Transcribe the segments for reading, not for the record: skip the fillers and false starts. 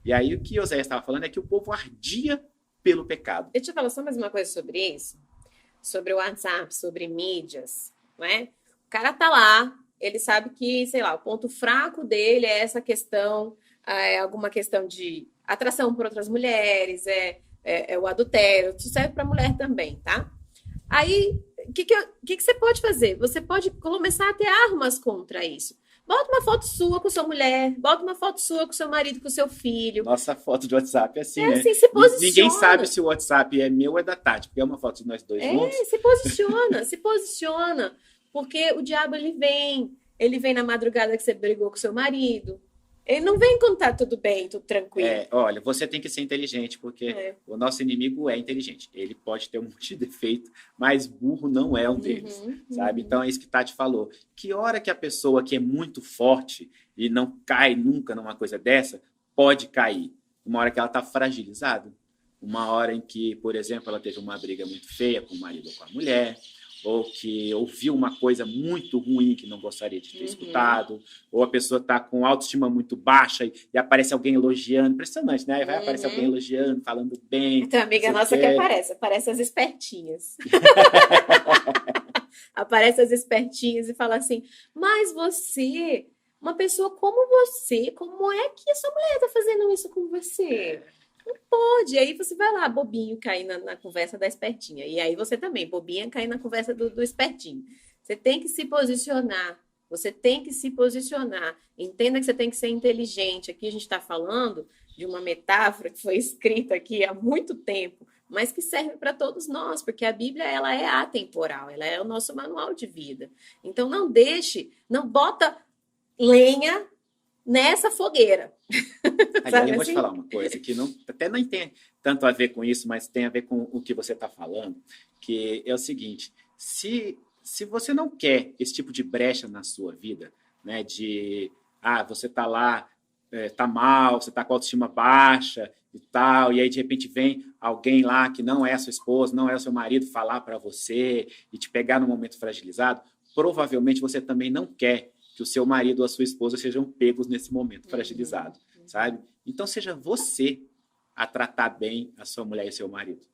E aí o que Oséias estava falando é que o povo ardia pelo pecado. Deixa eu falar só mais uma coisa sobre isso. Sobre o WhatsApp, sobre mídias, não é? O cara tá lá, ele sabe que, sei lá, o ponto fraco dele é essa questão, alguma questão de atração por outras mulheres, é o adultério, isso serve para mulher também, tá? Aí, o que você pode fazer? Você pode começar a ter armas contra isso. Bota uma foto sua com sua mulher, bota uma foto sua com seu marido, com seu filho. Nossa foto de WhatsApp é assim, né? Assim, se posiciona. Ninguém sabe se o WhatsApp é meu ou é da Tati, porque é uma foto de nós dois juntos. Se posiciona. Porque o diabo, ele vem na madrugada que você brigou com seu marido. Ele não vem quando tá tudo bem, tudo tranquilo. Olha, você tem que ser inteligente, porque o nosso inimigo é inteligente. Ele pode ter um monte de defeito, mas burro não é um deles, sabe? Então é isso que Tati falou. Que hora que a pessoa que é muito forte e não cai nunca numa coisa dessa, pode cair? Uma hora que ela tá fragilizada. Uma hora em que, por exemplo, ela teve uma briga muito feia com o marido ou com a mulher, ou que ouviu uma coisa muito ruim que não gostaria de ter escutado, ou a pessoa está com autoestima muito baixa e aparece alguém elogiando, impressionante, né? Aí vai aparecer alguém elogiando, falando bem. Tem uma amiga nossa que aparece as espertinhas. Aparece as espertinhas e fala assim, mas você, uma pessoa como você, como é que a sua mulher está fazendo isso com você? Não pode. E aí você vai lá, bobinho, cair na conversa da espertinha. E aí você também, bobinha, cair na conversa do espertinho. Você tem que se posicionar. Você tem que se posicionar. Entenda que você tem que ser inteligente. Aqui a gente está falando de uma metáfora que foi escrita aqui há muito tempo, mas que serve para todos nós, porque a Bíblia ela é atemporal, ela é o nosso manual de vida. Então não bota lenha nessa fogueira. Aliás, eu vou te falar uma coisa que até nem tem tanto a ver com isso, mas tem a ver com o que você está falando, que é o seguinte, se você não quer esse tipo de brecha na sua vida, né, de, você está lá, está mal, você está com a autoestima baixa e tal, e aí de repente vem alguém lá que não é a sua esposa, não é o seu marido falar para você e te pegar num momento fragilizado, provavelmente você também não quer que o seu marido ou a sua esposa sejam pegos nesse momento fragilizado, sabe? Então, seja você a tratar bem a sua mulher e seu marido.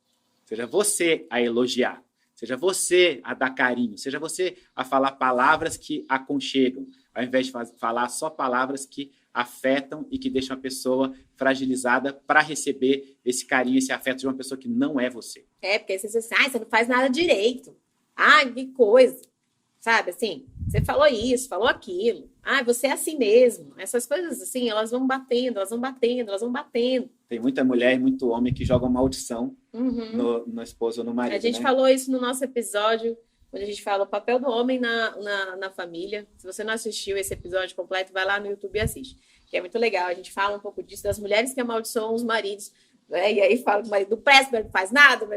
Seja você a elogiar. Seja você a dar carinho. Seja você a falar palavras que aconchegam, ao invés de falar só palavras que afetam e que deixam a pessoa fragilizada para receber esse carinho, esse afeto de uma pessoa que não é você. Porque aí você diz assim, você não faz nada direito. Que coisa. Sabe, assim, você falou isso, falou aquilo. Você é assim mesmo. Essas coisas, assim, elas vão batendo. Tem muita mulher e muito homem que jogam maldição no esposo ou no marido, A gente falou isso no nosso episódio, onde a gente fala o papel do homem na família. Se você não assistiu esse episódio completo, vai lá no YouTube e assiste. Que é muito legal. A gente fala um pouco disso, das mulheres que amaldiçoam os maridos. E aí fala que o marido presta, não faz nada.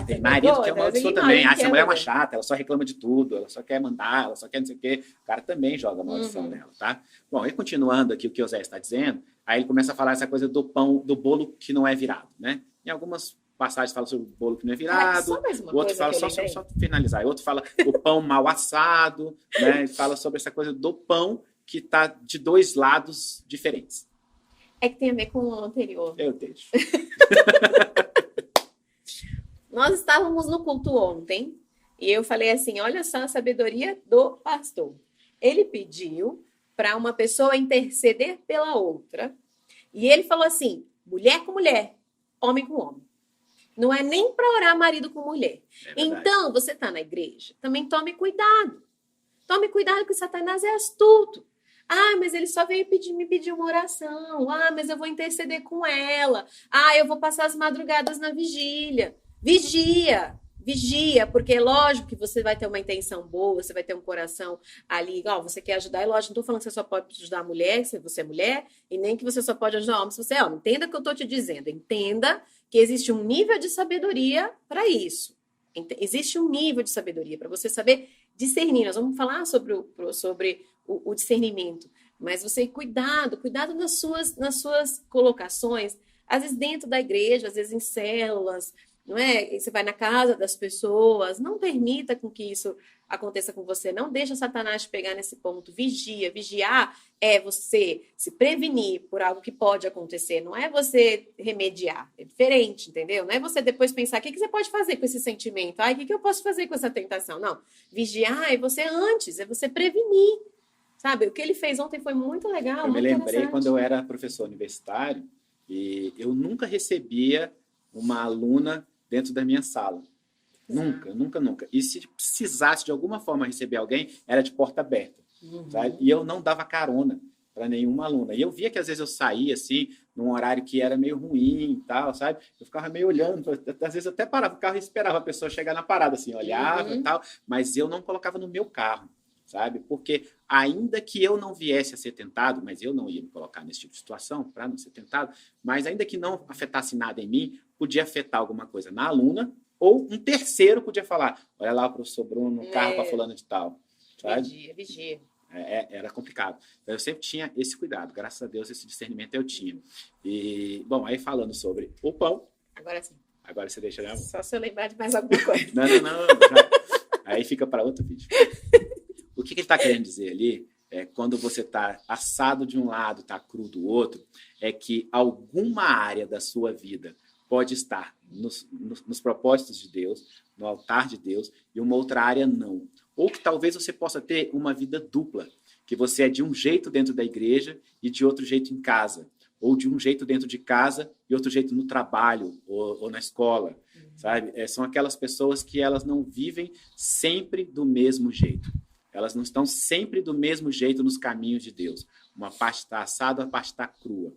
Tem marido que amaldiçoa também. Essa mulher é uma chata, ela só reclama de tudo, ela só quer mandar, ela só quer não sei o quê. O cara também joga maldição nela, tá? Bom, e continuando aqui o que o Zé está dizendo, aí ele começa a falar essa coisa do pão, do bolo que não é virado, né? Em algumas passagens fala sobre o bolo que não é virado, o outro fala, só finalizar, o outro fala o pão mal assado, né? Ele fala sobre essa coisa do pão que está de dois lados diferentes. É que tem a ver com o anterior. Eu deixo. Nós estávamos no culto ontem e eu falei assim, olha só a sabedoria do pastor. Ele pediu para uma pessoa interceder pela outra e ele falou assim, mulher com mulher, homem com homem. Não é nem para orar marido com mulher. Então, você está na igreja, também tome cuidado. Tome cuidado que Satanás é astuto. Mas ele só veio me pedir uma oração. Mas eu vou interceder com ela. Eu vou passar as madrugadas na vigília. Vigia, porque é lógico que você vai ter uma intenção boa, você vai ter um coração ali, você quer ajudar, é lógico, não estou falando que você só pode ajudar a mulher, se você é mulher, e nem que você só pode ajudar o homem, se você é homem. Entenda o que eu estou te dizendo, entenda que existe um nível de sabedoria para isso. Existe um nível de sabedoria para você saber discernir. Nós vamos falar sobre o discernimento, mas você cuidado nas suas colocações, às vezes dentro da igreja, às vezes em células, não é? Você vai na casa das pessoas, não permita com que isso aconteça com você, não deixa Satanás te pegar nesse ponto. Vigia. Vigiar é você se prevenir por algo que pode acontecer, não é você remediar. É diferente, entendeu? Não é você depois pensar, o que você pode fazer com esse sentimento? Ai, o que eu posso fazer com essa tentação? Não. Vigiar é você antes, é você prevenir. Sabe? O que ele fez ontem foi muito legal, Eu muito me lembrei quando eu era professor universitário e eu nunca recebia uma aluna dentro da minha sala. Nunca. E se precisasse de alguma forma receber alguém, era de porta aberta. Sabe? E eu não dava carona para nenhuma aluna. E eu via que às vezes eu saía assim, num horário que era meio ruim e tal, sabe? Eu ficava meio olhando, às vezes eu até parava o carro e esperava a pessoa chegar na parada, assim, olhava e tal, mas eu não colocava no meu carro, sabe? Porque ainda que eu não viesse a ser tentado, mas eu não ia me colocar nesse tipo de situação para não ser tentado, mas ainda que não afetasse nada em mim, podia afetar alguma coisa na aluna, ou um terceiro podia falar, olha lá o professor Bruno, um carro para fulano de tal, sabe? Vigia. Era complicado. Então, eu sempre tinha esse cuidado. Graças a Deus, esse discernimento eu tinha. E, bom, aí falando sobre o pão. Agora sim. Agora você deixa, né? Só se eu lembrar de mais alguma coisa. Não. Já. Aí fica para outro vídeo. O que ele está querendo dizer ali é quando você está assado de um lado, está cru do outro, é que alguma área da sua vida pode estar nos propósitos de Deus, no altar de Deus, e uma outra área não. Ou que talvez você possa ter uma vida dupla, que você é de um jeito dentro da igreja e de outro jeito em casa. Ou de um jeito dentro de casa e outro jeito no trabalho ou na escola, sabe? São aquelas pessoas que elas não vivem sempre do mesmo jeito. Elas não estão sempre do mesmo jeito nos caminhos de Deus. Uma parte está assada, a parte está crua.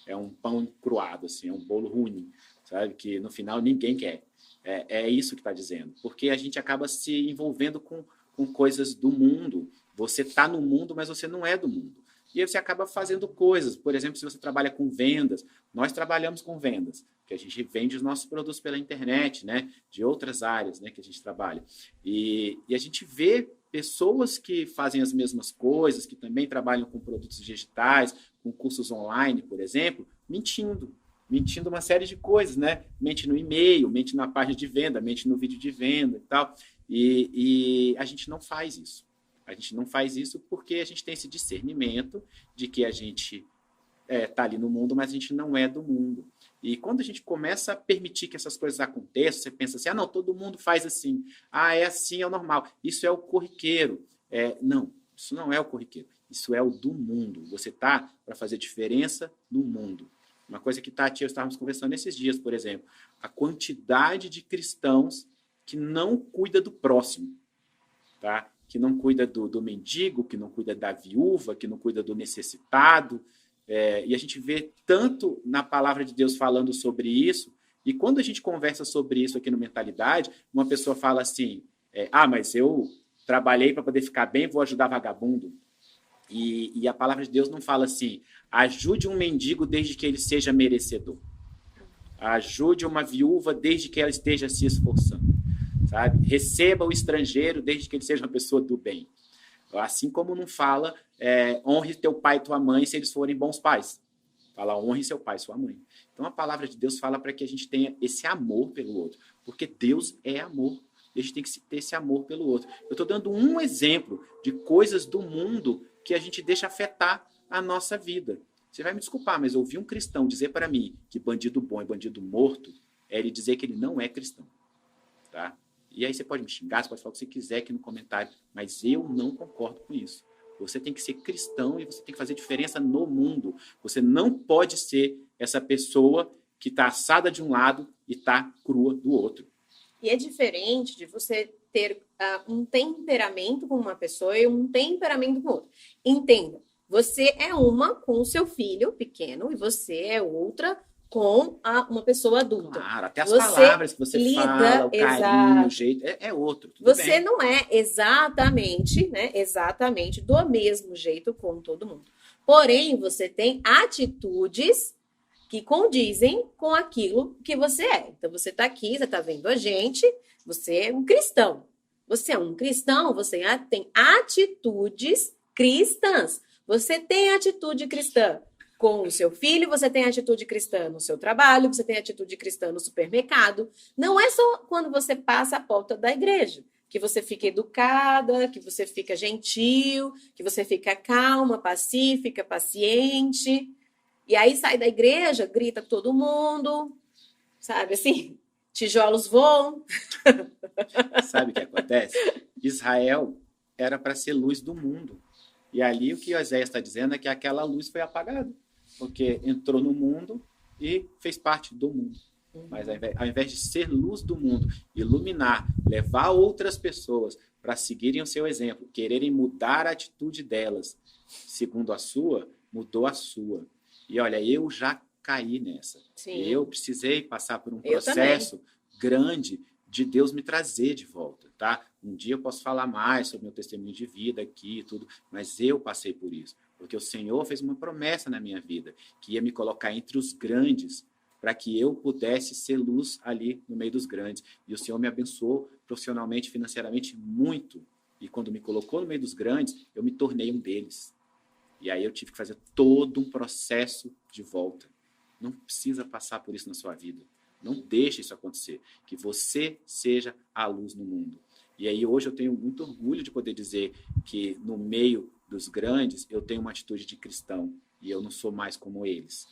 É um pão encruado, assim, é um bolo ruim, sabe? Que no final ninguém quer. É isso que está dizendo. Porque a gente acaba se envolvendo com coisas do mundo. Você está no mundo, mas você não é do mundo. E aí você acaba fazendo coisas. Por exemplo, se você trabalha com vendas, nós trabalhamos com vendas, que a gente vende os nossos produtos pela internet, né? De outras áreas, né, que a gente trabalha. E a gente vê pessoas que fazem as mesmas coisas, que também trabalham com produtos digitais, com cursos online, por exemplo, mentindo uma série de coisas, né? Mente no e-mail, mente na página de venda, mente no vídeo de venda e tal. E a gente não faz isso. A gente não faz isso porque a gente tem esse discernimento de que a gente está ali no mundo, mas a gente não é do mundo. E quando a gente começa a permitir que essas coisas aconteçam, você pensa assim, não, todo mundo faz assim. É assim, é o normal. Isso é o corriqueiro. Não, isso não é o corriqueiro. Isso é o do mundo. Você está para fazer diferença no mundo. Uma coisa que Tati e eu estávamos conversando esses dias, por exemplo, a quantidade de cristãos que não cuida do próximo, tá? Que não cuida do mendigo, que não cuida da viúva, que não cuida do necessitado. E a gente vê tanto na palavra de Deus falando sobre isso, e quando a gente conversa sobre isso aqui no Mentalidade, uma pessoa fala assim, mas eu trabalhei para poder ficar bem, vou ajudar vagabundo. E a palavra de Deus não fala assim, ajude um mendigo desde que ele seja merecedor. Ajude uma viúva desde que ela esteja se esforçando. Sabe? Receba o estrangeiro desde que ele seja uma pessoa do bem. Assim como não fala, honre teu pai e tua mãe se eles forem bons pais. Fala, honre seu pai e sua mãe. Então a palavra de Deus fala para que a gente tenha esse amor pelo outro. Porque Deus é amor. E a gente tem que ter esse amor pelo outro. Eu estou dando um exemplo de coisas do mundo que a gente deixa afetar a nossa vida. Você vai me desculpar, mas ouvir um cristão dizer para mim que bandido bom é bandido morto, é ele dizer que ele não é cristão. Tá? E aí você pode me xingar, você pode falar o que você quiser aqui no comentário, mas eu não concordo com isso. Você tem que ser cristão e você tem que fazer diferença no mundo. Você não pode ser essa pessoa que está assada de um lado e está crua do outro. E é diferente de você ter um temperamento com uma pessoa e um temperamento com outra. Entenda, você é uma com o seu filho pequeno e você é outra com uma pessoa adulta. Claro, até as palavras que você fala, o carinho, o jeito, é outro. Você bem. Não é exatamente do mesmo jeito com todo mundo. Porém, você tem atitudes que condizem com aquilo que você é. Então, você está aqui, você está vendo a gente, você é um cristão. Você é um cristão, você tem atitudes cristãs. Você tem atitude cristã. com o seu filho, você tem atitude cristã no seu trabalho, você tem atitude cristã no supermercado. Não é só quando você passa a porta da igreja, que você fica educada, que você fica gentil, que você fica calma, pacífica, paciente. E aí sai da igreja, grita com todo mundo, sabe assim? Tijolos voam. Sabe o que acontece? Israel era para ser luz do mundo. E ali o que Oséias está dizendo é que aquela luz foi apagada, porque entrou no mundo e fez parte do mundo. Mas ao invés de ser luz do mundo, iluminar, levar outras pessoas para seguirem o seu exemplo, quererem mudar a atitude delas, segundo a sua, mudou a sua. E olha, eu já caí nessa. Sim. Eu precisei passar por um processo grande de Deus me trazer de volta, tá? Um dia eu posso falar mais sobre meu testemunho de vida aqui e tudo, mas eu passei por isso, porque o Senhor fez uma promessa na minha vida, que ia me colocar entre os grandes, para que eu pudesse ser luz ali no meio dos grandes. E o Senhor me abençoou profissionalmente, financeiramente, muito. E quando me colocou no meio dos grandes, eu me tornei um deles. E aí eu tive que fazer todo um processo de volta. Não precisa passar por isso na sua vida. Não deixe isso acontecer. Que você seja a luz no mundo. E aí hoje eu tenho muito orgulho de poder dizer que no meio dos grandes eu tenho uma atitude de cristão. E eu não sou mais como eles.